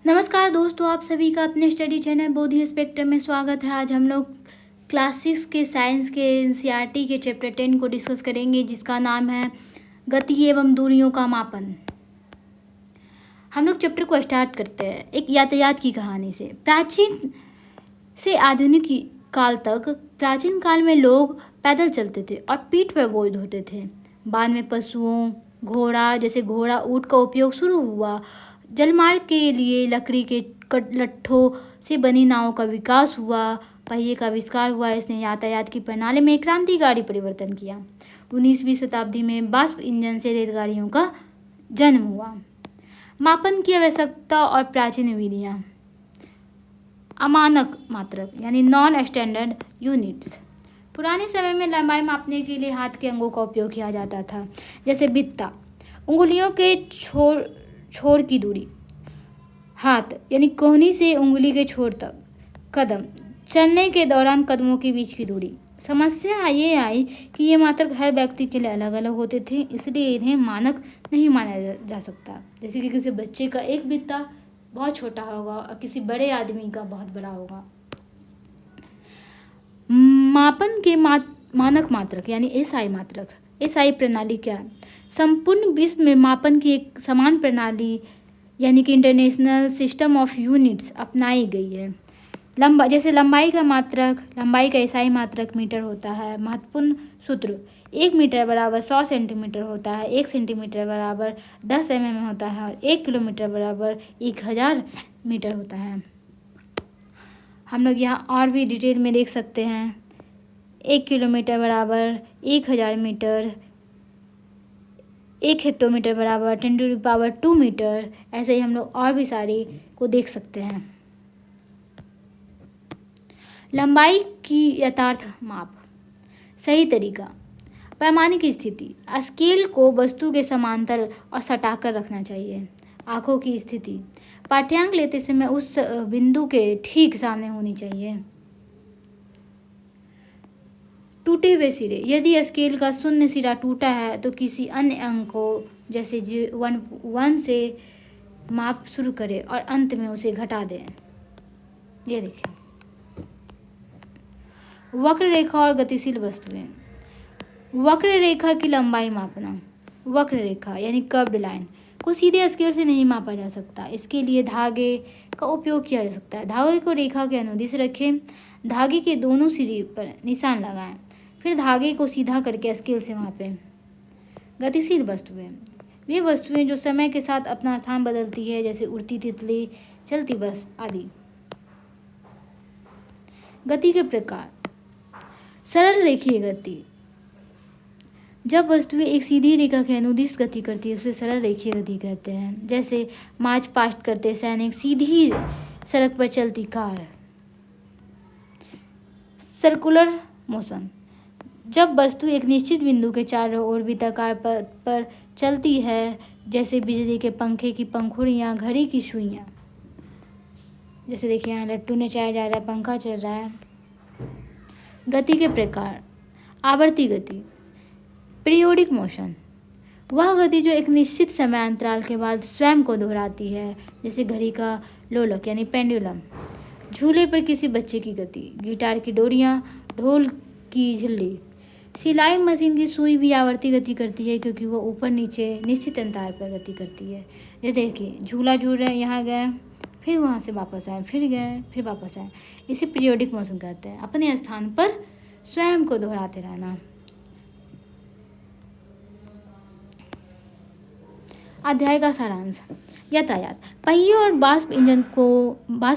नमस्कार दोस्तों, आप सभी का अपने स्टडी चैनल बोधि स्पेक्ट्रम में स्वागत है। आज हम लोग क्लास 6 के साइंस के एनसीईआरटी के चैप्टर 10 को डिस्कस करेंगे, जिसका नाम है गति एवं दूरियों का मापन। हम लोग चैप्टर को स्टार्ट करते हैं एक यातायात की कहानी से। प्राचीन से आधुनिक काल तक, प्राचीन काल में लोग पैदल चलते थे और पीठ पर बोझ ढोते थे। बाद में पशुओं, घोड़ा जैसे घोड़ा, ऊँट का उपयोग शुरू हुआ। जलमार्ग के लिए लकड़ी के लट्ठों से बनी नावों का विकास हुआ। पहिए का आविष्कार हुआ। इसने यातायात की प्रणाली में क्रांतिकारी परिवर्तन किया। 19वीं शताब्दी में वाष्प इंजन से रेलगाड़ियों का जन्म हुआ। मापन की आवश्यकता और प्राचीन विधियाँ। अमानक मात्रक यानी नॉन स्टैंडर्ड यूनिट्स। पुराने समय में लंबाई मापने के लिए हाथ के अंगों का उपयोग किया जाता था, जैसे बित्ता, उंगलियों के छोर की दूरी, हाथ यानी कोहनी से उंगली के छोर तक, कदम, चलने के दौरान कदमों के बीच की दूरी। समस्या ये आई कि ये मात्रक हर व्यक्ति के लिए अलग अलग होते थे, इसलिए इन्हें मानक नहीं माना जा सकता। जैसे कि किसी बच्चे का एक बित्ता बहुत छोटा होगा और किसी बड़े आदमी का बहुत बड़ा होगा। मापन के मानक मात्रक यानी एसआई मात्रक। एसआई प्रणाली क्या है? संपूर्ण विश्व में मापन की एक समान प्रणाली यानी कि इंटरनेशनल सिस्टम ऑफ यूनिट्स अपनाई गई है। जैसे लंबाई का एसआई मात्रक मीटर होता है। महत्वपूर्ण सूत्र: 1 मीटर बराबर 100 सेंटीमीटर होता है, 1 सेंटीमीटर बराबर 10 mm होता है और 1 किलोमीटर बराबर 1000 मीटर होता है। हम लोग यहाँ और भी डिटेल में देख सकते हैं। 1 किलोमीटर बराबर 1000 मीटर, 1 हेक्टोमीटर बराबर 10⁻² मीटर। ऐसे ही हम लोग और भी सारी को देख सकते हैं। लंबाई की यथार्थ माप। सही तरीका: पैमाने की स्थिति, स्केल को वस्तु के समांतर और सटाकर रखना चाहिए। आँखों की स्थिति, पाठ्यांक लेते समय उस बिंदु के ठीक सामने होनी चाहिए। टूटे हुए सिरे, यदि स्केल का शून्य सिरा टूटा है तो किसी अन्य अंक को जैसे 1 से माप शुरू करें और अंत में उसे घटा दें। ये देखें। वक्र रेखा और गतिशील वस्तुएं। वक्र रेखा की लंबाई मापना। वक्र रेखा यानी कर्व्ड लाइन को सीधे स्केल से नहीं मापा जा सकता। इसके लिए धागे का उपयोग किया जा सकता है। धागे को रेखा के अनुदिश रखें, धागे के दोनों सिरे पर निशान लगाएं, फिर धागे को सीधा करके स्केल से मापें। गतिशील वस्तुएं, वे वस्तुएं जो समय के साथ अपना स्थान बदलती है, जैसे उड़ती तितली, चलती बस आदि। गति के प्रकार। सरल रेखीय गति, जब वस्तुएं एक सीधी रेखा के अनुदिश गति करती है उसे सरल रेखीय गति कहते हैं। जैसे मार्च पास्ट करते सैनिक, सीधी सड़क पर चलती कार। सर्कुलर मोशन, जब वस्तु एक निश्चित बिंदु के चारों ओर वृत्ताकार पथ पर चलती है, जैसे बिजली के पंखे की पंखुड़ियाँ, घड़ी की सुइयाँ। जैसे देखिए यहाँ लट्टू नचाया जा रहा है, पंखा चल रहा है। गति के प्रकार। आवर्ती गति, पीरियोडिक मोशन, वह गति जो एक निश्चित समय अंतराल के बाद स्वयं को दोहराती है, जैसे घड़ी का लोलक यानी पेंडुलम। झूले पर किसी बच्चे की गति, गिटार की डोरियाँ, ढोल की झिल्ली। सिलाई मशीन की सुई भी आवर्ती गति करती है, क्योंकि वो ऊपर नीचे निश्चित अंतराल पर गति करती है। ये देखिए झूला झूल रहे हैं, यहाँ गए, फिर वहाँ से वापस आए, फिर गए, फिर वापस आए। इसे पीरियोडिक मोशन कहते हैं। अपने स्थान पर स्वयं को दोहराते रहना। अध्याय का सारांश। यातायात। पहिए और वाष्प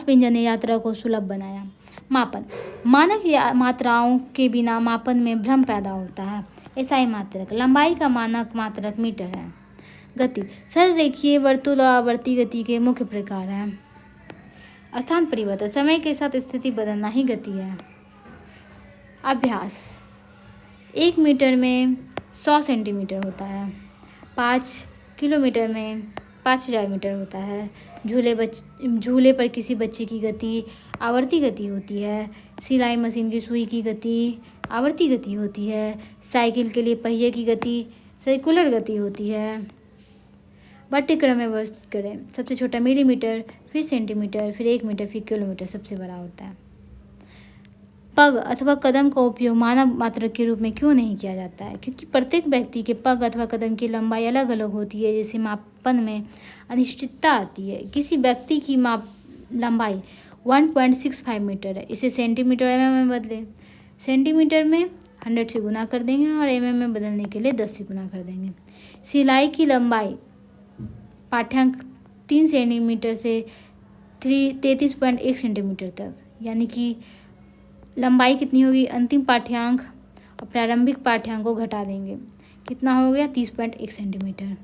इंजन ने यात्रा को सुलभ बनाया। मापन। मानक मात्राओं के बिना मापन में भ्रम पैदा होता है। एसआई मात्रक। लंबाई का मानक मात्रक मीटर है। गति। सरल रेखीय, वर्तुल और आवर्ती गति के मुख्य प्रकार हैं। स्थान परिवर्तन, समय के साथ स्थिति बदलना ही गति है। अभ्यास। 1 मीटर में 100 सेंटीमीटर होता है। 5 किलोमीटर में 5000 मीटर होता है। झूले पर किसी बच्चे की गति आवर्ती गति होती है। सिलाई मशीन की सुई की गति आवर्ती गति होती है। साइकिल के लिए पहिए की गति सर्कुलर गति होती है। बढ़ते क्रम में व्यवस्थित करें। सबसे छोटा मिलीमीटर, फिर सेंटीमीटर, फिर 1 मीटर, फिर किलोमीटर सबसे बड़ा होता है। पग अथवा कदम का उपयोग मानव मात्रक के रूप में क्यों नहीं किया जाता है? क्योंकि प्रत्येक व्यक्ति के पग अथवा कदम की लंबाई अलग अलग होती है, जिससे मापन में अनिश्चितता आती है। किसी व्यक्ति की लंबाई 1.65 मीटर है, इसे सेंटीमीटर एम में बदलें। सेंटीमीटर में 100 से गुना कर देंगे और एम में बदलने के लिए 10 से गुना कर देंगे। सिलाई की लंबाई पाठ्यांक 3 सेंटीमीटर से 33.1 सेंटीमीटर तक, यानी कि लंबाई कितनी होगी? अंतिम पाठ्यांक और प्रारंभिक पाठ्यांक को घटा देंगे, कितना हो गया? 30.1 सेंटीमीटर।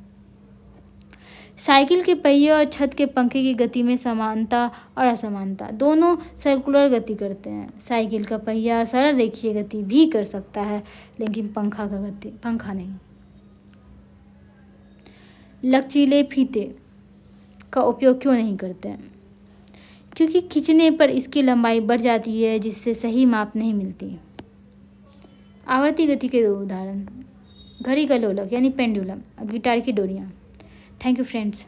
साइकिल के पहिए और छत के पंखे की गति में समानता और असमानता, दोनों सर्कुलर गति करते हैं। साइकिल का पहिया सरल रेखीय गति भी कर सकता है, लेकिन पंखा नहीं। लचीले फीते का उपयोग क्यों नहीं करते हैं? क्योंकि खींचने पर इसकी लंबाई बढ़ जाती है, जिससे सही माप नहीं मिलती। आवर्ती गति के 2 उदाहरण: घड़ी का लोलक यानी पेंडुलम, गिटार की डोरियाँ। Thank you friends.